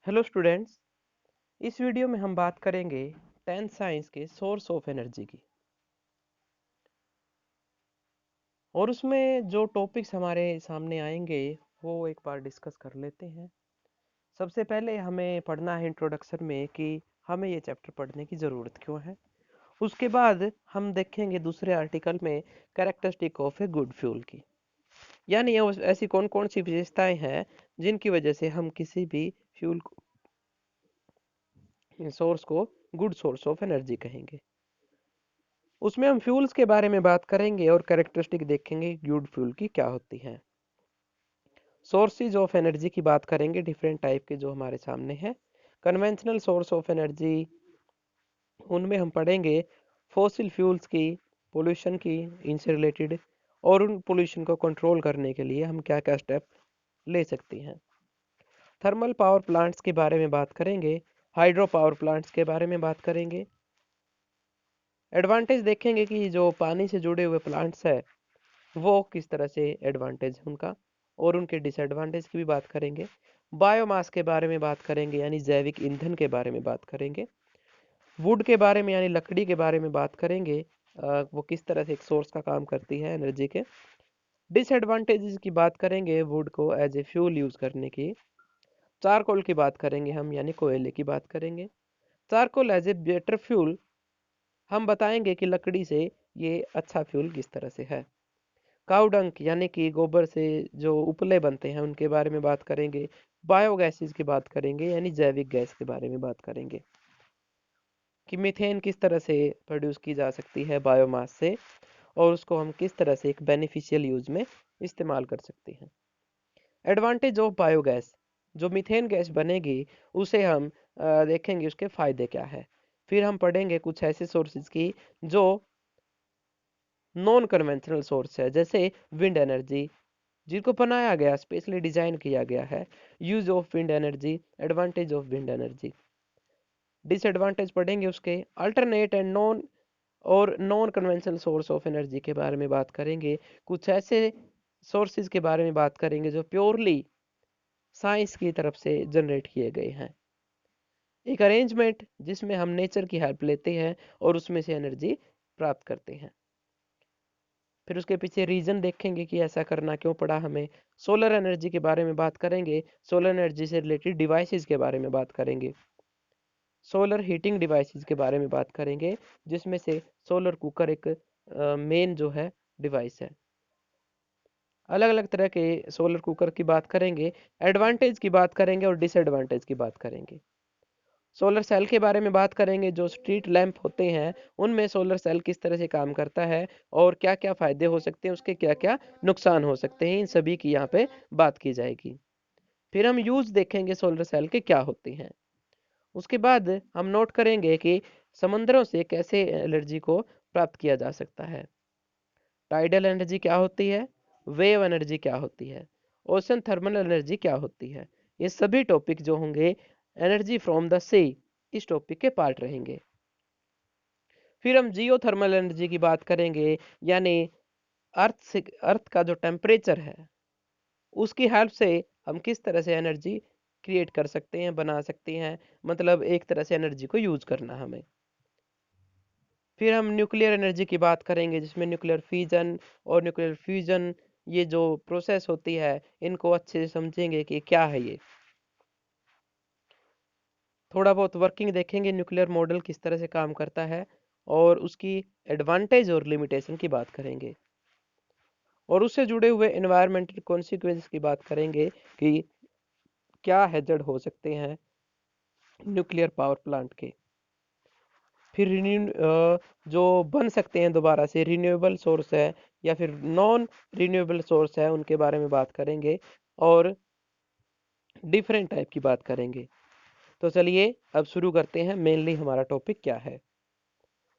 Hello students. इस video में हम बात करेंगे 10th साइंस के सोर्स ऑफ एनर्जी की। और उसमें जो टॉपिक्स हमारे सामने आएंगे वो एक बार डिस्कस कर लेते हैं। सबसे पहले हमें पढ़ना है इंट्रोडक्शन में कि हमें ये चैप्टर पढ़ने की ज़रूरत क्यों है। उसके बाद हम देखेंगे दूसरे आर्टिकल में characteristic of a good fuel की, यानी ये ऐसी कौन कौन सी विशेषताएं हैं जिनकी वजह से हम किसी भी फ्यूल सोर्स को गुड सोर्स ऑफ एनर्जी कहेंगे। उसमें हम फ्यूल्स के बारे में बात करेंगे और कैरेक्टरिस्टिक देखेंगे गुड फ्यूल की क्या होती हैं। सोर्सेज ऑफ एनर्जी की बात करेंगे, डिफरेंट टाइप के जो हमारे सामने हैं। कन्वेंशनल सोर्स ऑफ एनर्जी, उनमें हम पढ़ेंगे फॉसिल फ्यूल्स की, पोल्यूशन की, इनसे रिलेटेड, और उन पोल्यूशन को कंट्रोल करने के लिए हम क्या क्या स्टेप ले सकते हैं। थर्मल पावर प्लांट्स के बारे में बात करेंगे, हाइड्रो पावर प्लांट्स के बारे में बात करेंगे। एडवांटेज देखेंगे कि जो पानी से जुड़े हुए प्लांट्स है वो किस तरह से एडवांटेज है उनका, और उनके डिसएडवांटेज की भी बात करेंगे। बायोमास के बारे में बात करेंगे, यानी जैविक ईंधन के बारे में बात करेंगे। वुड के बारे में यानी लकड़ी के बारे में बात करेंगे, वो किस तरह से एक सोर्स का काम करती है एनर्जी के। डिसएडवांटेजेस की बात करेंगे, वुड को एज ए फ्यूल यूज करने की। चारकोल की बात करेंगे हम, यानी कोयले की बात करेंगे। Charcoal as a better fuel, हम बताएंगे कि लकड़ी से ये अच्छा फ्यूल किस तरह से है। काऊ डंक यानी कि गोबर से जो उपले बनते हैं उनके बारे में बात करेंगे। बायोगैसेस की बात करेंगे, यानी जैविक गैस के बारे में बात करेंगे कि मीथेन किस तरह से प्रोड्यूस की जा सकती है बायोमास से, और उसको हम किस तरह से एक बेनिफिशियल यूज में इस्तेमाल कर सकते हैं। एडवांटेज ऑफ बायोगैस, जो मीथेन गैस बनेगी उसे हम देखेंगे उसके फायदे क्या है। फिर हम पढ़ेंगे कुछ ऐसे सोर्सेज की जो नॉन कन्वेंशनल सोर्स है, जैसे विंड एनर्जी, जिनको बनाया गया स्पेशली डिजाइन किया गया है। Use of wind energy, advantage of wind energy. Disadvantage पढ़ेंगे उसके। Alternate and non conventional source of energy के बारे में बात करेंगे। कुछ ऐसे सोर्सेज के बारे में बात करेंगे जो प्योरली साइंस की तरफ से जनरेट किए गए हैं। एक अरेंजमेंट जिसमें हम नेचर की हेल्प लेते हैं और उसमें से एनर्जी प्राप्त करते हैं। फिर उसके पीछे रीजन देखेंगे कि ऐसा करना क्यों पड़ा हमें। सोलर एनर्जी के बारे में बात करेंगे, सोलर एनर्जी से रिलेटेड डिवाइसेस के बारे में बात करेंगे। सोलर हीटिंग डिवाइसेस के बारे में बात करेंगे, जिसमें से सोलर कुकर एक मेन जो है डिवाइस है। अलग अलग तरह के सोलर कुकर की बात करेंगे, एडवांटेज की बात करेंगे और डिसएडवांटेज की बात करेंगे। सोलर सेल के बारे में बात करेंगे, जो स्ट्रीट लैंप होते हैं उनमें सोलर सेल किस तरह से काम करता है और क्या क्या फायदे हो सकते हैं, उसके क्या क्या नुकसान हो सकते हैं, इन सभी की यहाँ पे बात की जाएगी। फिर हम यूज देखेंगे सोलर सेल के क्या होते हैं। उसके बाद हम नोट करेंगे कि समंदरों से कैसे एनर्जी को प्राप्त किया जा सकता है। टाइडल एनर्जी क्या होती है, वेव एनर्जी क्या होती है, ओशन थर्मल एनर्जी क्या होती है। ये सभी टॉपिक जो होंगे एनर्जी फ्रॉम द सी, इस टॉपिक के पार्ट रहेंगे। फिर हम जियो थर्मल एनर्जी की बात करेंगे, यानी अर्थ का जो टेम्परेचर है उसकी हेल्प से हम किस तरह से एनर्जी क्रिएट कर सकते हैं, बना सकते हैं, मतलब एक तरह से एनर्जी को यूज करना हमें। फिर हम न्यूक्लियर एनर्जी की बात करेंगे, जिसमें न्यूक्लियर फिजन और न्यूक्लियर फ्यूजन, ये जो प्रोसेस होती है इनको अच्छे से समझेंगे कि क्या है ये। थोड़ा बहुत वर्किंग देखेंगे, न्यूक्लियर मॉडल किस तरह से काम करता है, और उसकी एडवांटेज और लिमिटेशन की बात करेंगे। और उससे जुड़े हुए एनवायरमेंटल कॉन्सिक्वेंस की बात करेंगे कि क्या हैजर्ड हो सकते हैं न्यूक्लियर पावर प्लांट के। फिर जो बन सकते हैं दोबारा से रिन्यूएबल सोर्स है या फिर नॉन रिन्यूएबल सोर्स है, उनके बारे में बात करेंगे और डिफरेंट टाइप की बात करेंगे। तो चलिए अब शुरू करते हैं, मेनली हमारा टॉपिक क्या है।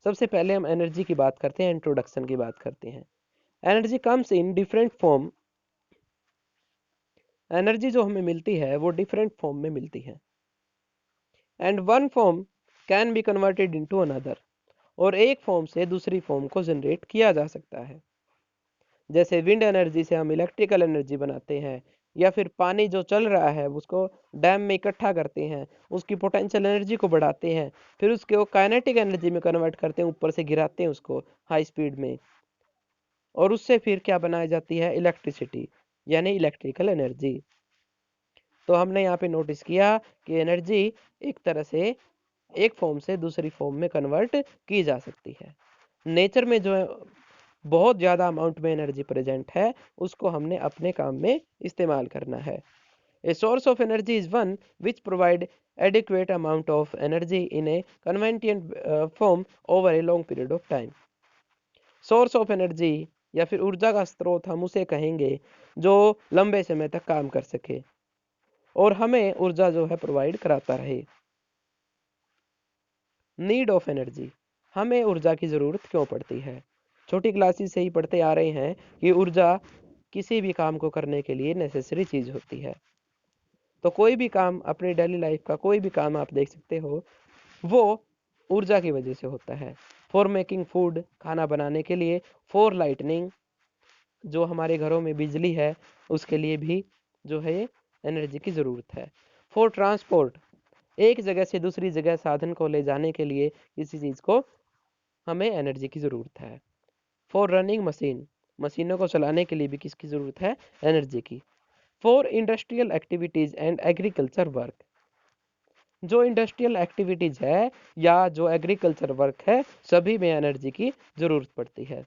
सबसे पहले हम एनर्जी की बात करते हैं, इंट्रोडक्शन की बात करते हैं। Energy comes in different form, energy जो हमें मिलती है वो डिफरेंट फॉर्म में मिलती है। And one form can be converted into another, और एक फॉर्म से दूसरी फॉर्म को जनरेट किया जा सकता है। जैसे विंड एनर्जी से हम इलेक्ट्रिकल एनर्जी बनाते हैं, या फिर पानी जो चल रहा है उसको डैम में इकट्ठा करते हैं, उसकी पोटेंशियल एनर्जी को बढ़ाते हैं, फिर उसके वो काइनेटिक एनर्जी में कन्वर्ट करते हैं, ऊपर से गिराते हैं उसको हाई स्पीड में, और उससे फिर क्या बनाई जाती है, इलेक्ट्रिसिटी यानी इलेक्ट्रिकल एनर्जी। तो हमने यहाँ पे नोटिस किया कि एनर्जी एक तरह से एक फॉर्म से दूसरी फॉर्म में कन्वर्ट की जा सकती है। नेचर में जो है बहुत ज़्यादा अमाउंट में एनर्जी प्रेजेंट है, उसको हमने अपने काम में इस्तेमाल करना है। A source of energy is one which provide adequate amount of energy in a convenient form over a long period of time. Source of energy या फिर ऊर्जा का स्रोत हम उसे कहेंगे जो लंबे समय तक काम कर सके और हमें ऊर्जा जो है प्रोवाइड कराता रहे। नीड ऑफ एनर्जी, हमें ऊर्जा की ज़रूरत क्यों पड़ती है? छोटी क्लासेस से ही पढ़ते आ रहे हैं कि ऊर्जा किसी भी काम को करने के लिए नेसेसरी चीज़ होती है। तो कोई भी काम, अपनी डेली लाइफ का कोई भी काम आप देख सकते हो, वो ऊर्जा की वजह से होता है। फॉर मेकिंग फूड, खाना बनाने के लिए। फॉर लाइटनिंग, जो हमारे घरों में बिजली है उसके लिए भी जो है एनर्जी की ज़रूरत है। फॉर ट्रांसपोर्ट, एक जगह से दूसरी जगह साधन को ले जाने के लिए किसी चीज़ को हमें एनर्जी की ज़रूरत है। फॉर रनिंग मशीन, मशीनों को चलाने के लिए भी किसकी ज़रूरत है, एनर्जी की। For industrial activities and agriculture work, जो इंडस्ट्रियल एक्टिविटीज़ है या जो एग्रीकल्चर वर्क है, सभी में एनर्जी की ज़रूरत पड़ती है।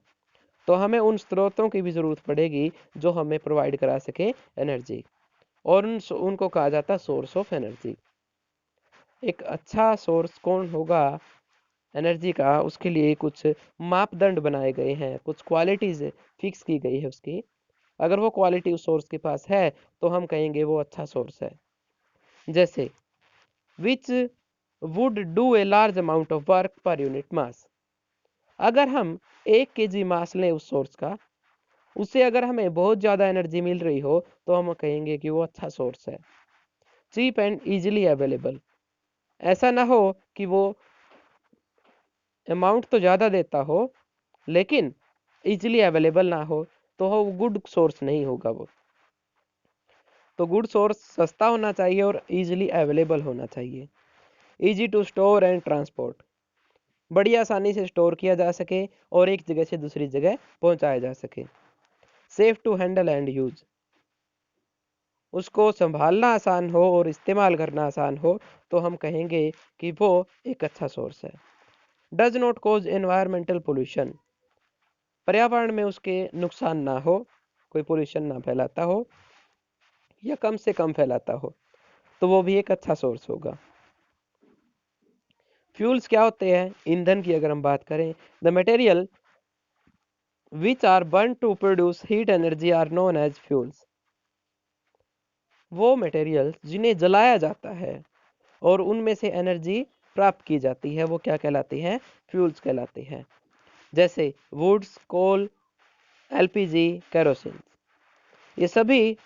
तो हमें उन स्रोतों की भी ज़रूरत पड़ेगी जो हमें प्रोवाइड करा सके एनर्जी, और उनको कहा जाता है सोर्स ऑफ एनर्जी। एक अच्छा सोर्स कौन होगा एनर्जी का, उसके लिए कुछ मापदंड बनाए गए हैं, कुछ क्वालिटीज़ फिक्स की गई है उसकी। अगर वो क्वालिटी उस सोर्स के पास है तो हम कहेंगे वो अच्छा सोर्स है। जैसे which would do a large amount of work per unit mass, अगर हम 1 kg मास लें उस सोर्स का, उससे अगर हमें बहुत ज़्यादा एनर्जी मिल रही हो तो हम कहेंगे कि वो अच्छा सोर्स है। चीप एंड इजीली अवेलेबल, ऐसा ना हो कि वो अमाउंट तो ज़्यादा देता हो लेकिन इजीली अवेलेबल ना हो, तो वो गुड सोर्स नहीं होगा वो। तो गुड सोर्स सस्ता होना चाहिए और इजीली अवेलेबल होना चाहिए। Easy to store and transport, बड़ी आसानी से स्टोर किया जा सके और एक जगह से दूसरी जगह पहुंचाया जा सके। Safe to handle and use, उसको संभालना आसान हो और इस्तेमाल करना आसान हो, तो हम कहेंगे कि वो एक अच्छा सोर्स है। Does not cause environmental pollution, पर्यावरण में उसके नुकसान ना हो, कोई पोल्यूशन ना फैलाता हो या कम से कम फैलाता हो, तो वो भी एक अच्छा सोर्स होगा। फ्यूल्स क्या होते हैं? ईंधन की अगर हम बात करें, the material which are burn to produce heat energy are known as fuels, वो मटेरियल जिन्हें जलाया जाता है और उनमें से एनर्जी प्राप्त की जाती है, वो क्या कहलाते हैं? फ्यूल्स कहलाते हैं। जैसे वुड्स, कोल, एलपीजी, केरोसिन, ये सभी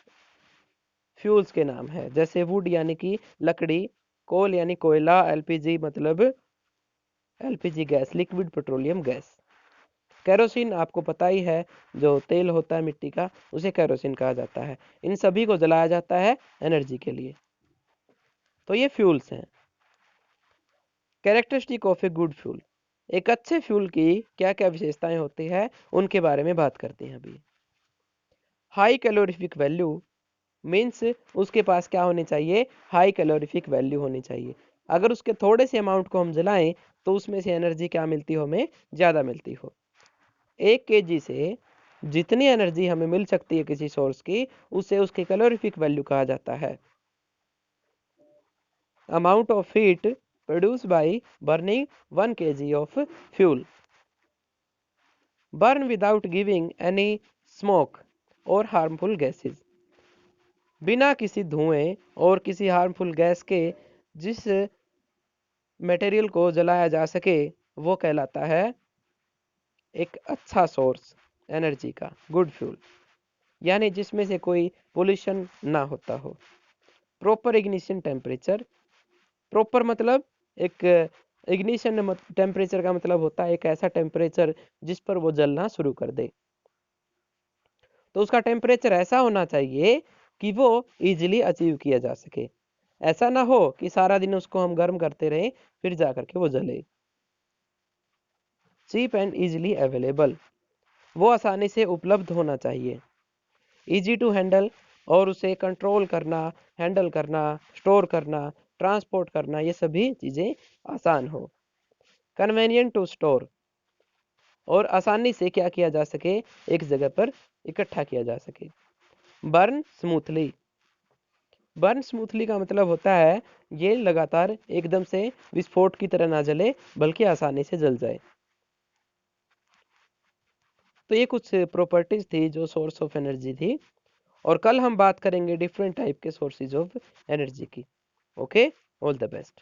फ्यूल्स के नाम है। जैसे वुड यानी कि लकड़ी, कोल यानी कोयला, एलपीजी मतलब LPG gas, liquid petroleum gas. Kerosene आपको पता ही है, जो तेल होता है मिट्टी का, उसे केरोसिन कहा जाता है। इन सभी को जलाया जाता है एनर्जी के लिए। तो ये फ्यूल्स हैं। Characteristic of a good fuel, एक अच्छे फ्यूल की क्या क्या विशेषताएं होती है उनके बारे में बात करते हैं अभी। हाई कैलोरीफिक वैल्यू मीन्स उसके पास क्या होनी चाहिए? हाई कैलोरीफिक वैल्यू होनी चाहिए। अगर उसके थोड़े से अमाउंट को हम जलाएं तो उसमें से एनर्जी क्या मिलती हो? हमें ज़्यादा मिलती हो। 1 kg से जितनी एनर्जी हमें मिल सकती है किसी सोर्स की, उसे उसकी कैलोरीफिक वैल्यू कहा जाता है। Amount of heat produce by burning 1 kg of fuel, burn without giving any smoke और हार्मफुल गैसेस, बिना किसी धुएं और किसी हार्मफुल गैस के जिस मटेरियल को जलाया जा सके, वो कहलाता है एक अच्छा सोर्स एनर्जी का, गुड फ्यूल, यानी जिसमें से कोई पोल्यूशन ना होता हो। प्रॉपर इग्निशन टेम्परेचर, प्रॉपर मतलब एक इग्निशन टेम्परेचर का मतलब होता है एक ऐसा टेम्परेचर जिस पर वो जलना शुरू कर दे। तो उसका टेम्परेचर ऐसा होना चाहिए कि वो इजीली अचीव किया जा सके। ऐसा ना हो कि सारा दिन उसको हम गर्म करते रहें फिर जा करके वो जले। चीप एंड इजीली अवेलेबल, वो आसानी से उपलब्ध होना चाहिए। इजी टू हैंडल, और उसे कंट्रोल करना, हैंडल करना, स्टोर करना, ट्रांसपोर्ट करना, ये सभी चीज़ें आसान हो। कन्वेनियंट टू स्टोर, और आसानी से क्या किया जा सके, एक जगह पर इकट्ठा किया जा सके। बर्न स्मूथली, बर्न स्मूथली का मतलब होता है ये लगातार एकदम से विस्फोट की तरह ना जले बल्कि आसानी से जल जाए। तो ये कुछ प्रॉपर्टीज थी जो सोर्स ऑफ एनर्जी थी, और कल हम बात करेंगे डिफरेंट टाइप के सोर्सेज ऑफ एनर्जी की। Okay, all the best.